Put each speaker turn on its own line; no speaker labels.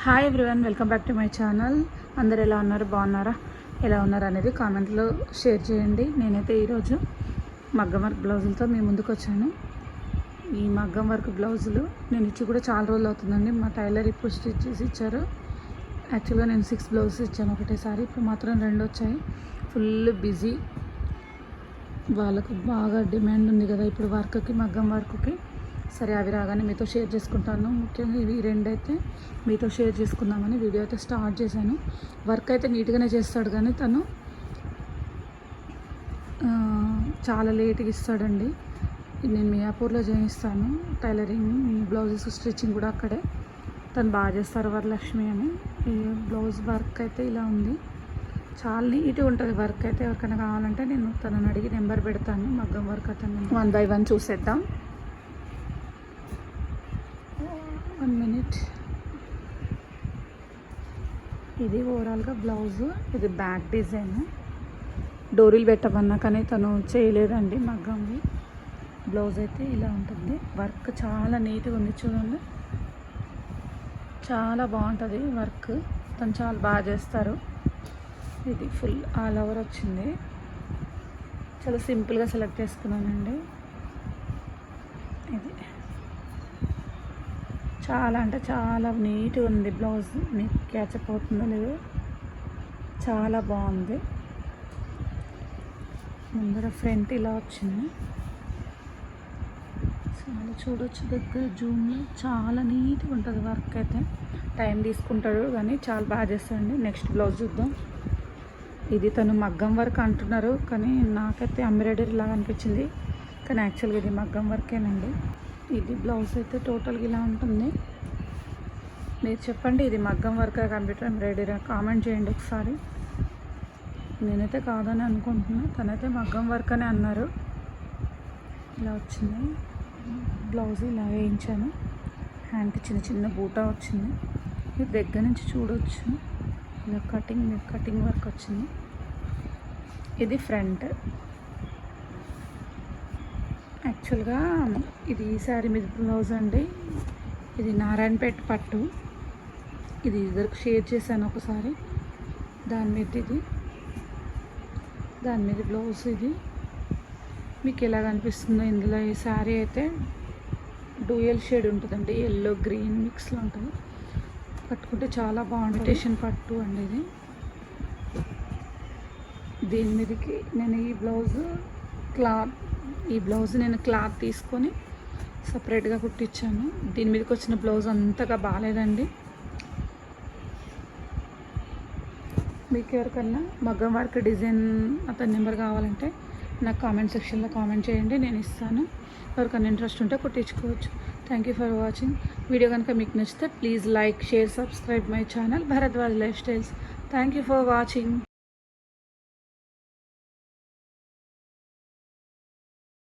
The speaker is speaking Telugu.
Hi everyone, welcome back to my channel. అందరు ఎలా ఉన్నారు, బాగున్నారా, ఎలా ఉన్నారు అనేది కామెంట్లో షేర్ చేయండి. నేనైతే ఈరోజు మగ్గం వర్క్ బ్లౌజులతో మీ ముందుకు వచ్చాను. ఈ మగ్గం వర్క్ బ్లౌజులు నేను ఇచ్చి కూడా చాలా రోజులు అవుతుందండి. మా టైలర్ ఇప్పుడు స్టిచ్ చేసి ఇచ్చారు. యాక్చువల్గా నేను 6 బ్లౌజెస్ ఇచ్చాను ఒకటేసారి. ఇప్పుడు మాత్రం 2 వచ్చాయి. ఫుల్ బిజీ, వాళ్ళకు బాగా డిమాండ్ ఉంది కదా ఇప్పుడు వర్క్కి, మగ్గం వర్క్కి. సరే, అవి రాగానే మీతో షేర్ చేసుకుంటాను. ముఖ్యంగా ఇవి 2 అయితే మీతో షేర్ చేసుకుందామని వీడియో అయితే స్టార్ట్ చేశాను. వర్క్ అయితే నీట్గానే చేస్తాడు, కానీ తను చాలా లేట్గా ఇస్తాడండి. నేను మియాపూర్లో చేయిస్తాను టైలరింగ్, బ్లౌజెస్ స్టిచ్చింగ్ కూడా అక్కడే. తను బాగా చేస్తారు, వరలక్ష్మి అని. ఈ బ్లౌజ్ వర్క్ అయితే ఇలా ఉంది, చాలా నీట్గా ఉంటుంది వర్క్ అయితే. ఎవరికైనా కావాలంటే నేను తనని అడిగి నెంబర్ పెడతాను. మగ్గం వర్క్ అతను 1 by 1 చూసేద్దాం. 1 minute. ఇది ఓవరాల్గా బ్లౌజు, ఇది బ్యాక్ డిజైన్. డోరీలు పెట్టమన్నా కానీ తను చేయలేదండి మగ్గంవి. బ్లౌజ్ అయితే ఇలా ఉంటుంది. వర్క్ చాలా నీట్గా ఉంది, చూడండి, చాలా బాగుంటుంది వర్క్. తను చాలా బాగా చేస్తారు. ఇది ఫుల్ ఆల్ ఓవర్ వచ్చింది. చాలా సింపుల్గా సెలెక్ట్ చేసుకున్నానండి. ఇది చాలా అంటే చాలా నీట్గా ఉంది బ్లౌజ్. మీకు క్యాచప్ అవుతుందో లేదో, చాలా బాగుంది. ముందర ఫ్రంట్ ఇలా వచ్చింది, చాలా చూడొచ్చు దగ్గర జూమ్లో. చాలా నీట్గా ఉంటుంది వర్క్ అయితే. టైం తీసుకుంటాడు కానీ చాలా బాగా చేస్తాడండి. నెక్స్ట్ బ్లౌజ్ చూద్దాం. ఇది తను మగ్గం వర్క్ అంటున్నారు, కానీ నాకైతే ఎంబ్రాయిడరీ లాగా అనిపించింది, కానీ యాక్చువల్గా ఇది మగ్గం వర్కేనండి. ఇది బ్లౌజ్ అయితే టోటల్గా ఇలా ఉంటుంది. మీరు చెప్పండి, ఇది మగ్గం వర్క్ కంప్యూటర్ ఎంబ్రాయిడరీ కామెంట్ చేయండి ఒకసారి. నేనైతే కాదని అనుకుంటున్నా, తనైతే మగ్గం వర్క్ అని అన్నారు. ఇలా వచ్చింది బ్లౌజ్, ఇలా వేయించాను. హ్యాండ్కి చిన్న చిన్న బూటా వచ్చింది. మీరు దగ్గర నుంచి చూడవచ్చు. ఇలా కటింగ్ వర్క్ వచ్చింది. ఇది ఫ్రంట్. యాక్చువల్గా ఇది ఈ శారీ మీద బ్లౌజ్ అండి. ఇది నారాయణపేట పట్టు. ఇది ఇద్దరికి షేర్ చేశాను ఒకసారి. దాని మీద బ్లౌజ్. ఇది మీకు ఎలా కనిపిస్తుందో ఇందులో. ఈ శారీ అయితే డ్యూయల్ షేడ్ ఉంటుందండి, ఎల్లో గ్రీన్ మిక్స్లో ఉంటుంది. కట్టుకుంటే చాలా బాగుంటుంది. టేషన్ పట్టు అండి ఇది. దీని మీదకి నేను ఈ బ్లౌజ్ నేను క్లాత్ తీసుకొని సపరేట్గా కుట్టించాను. దీని మీదకి వచ్చిన బ్లౌజ్ అంతగా బాగాలేదండి. మీకు ఎవరికన్నా మగ్గం వర్క్ డిజైన్ అతని నెంబర్ కావాలంటే నాకు కామెంట్ సెక్షన్లో కామెంట్ చేయండి, నేను ఇస్తాను. ఎవరికన్నా ఇంట్రెస్ట్ ఉంటే కుట్టించుకోవచ్చు. Thank you for watching. Video కనుక మీకు నచ్చితే please like, share, subscribe my channel Bharadwaj life styles. Thank you for watching.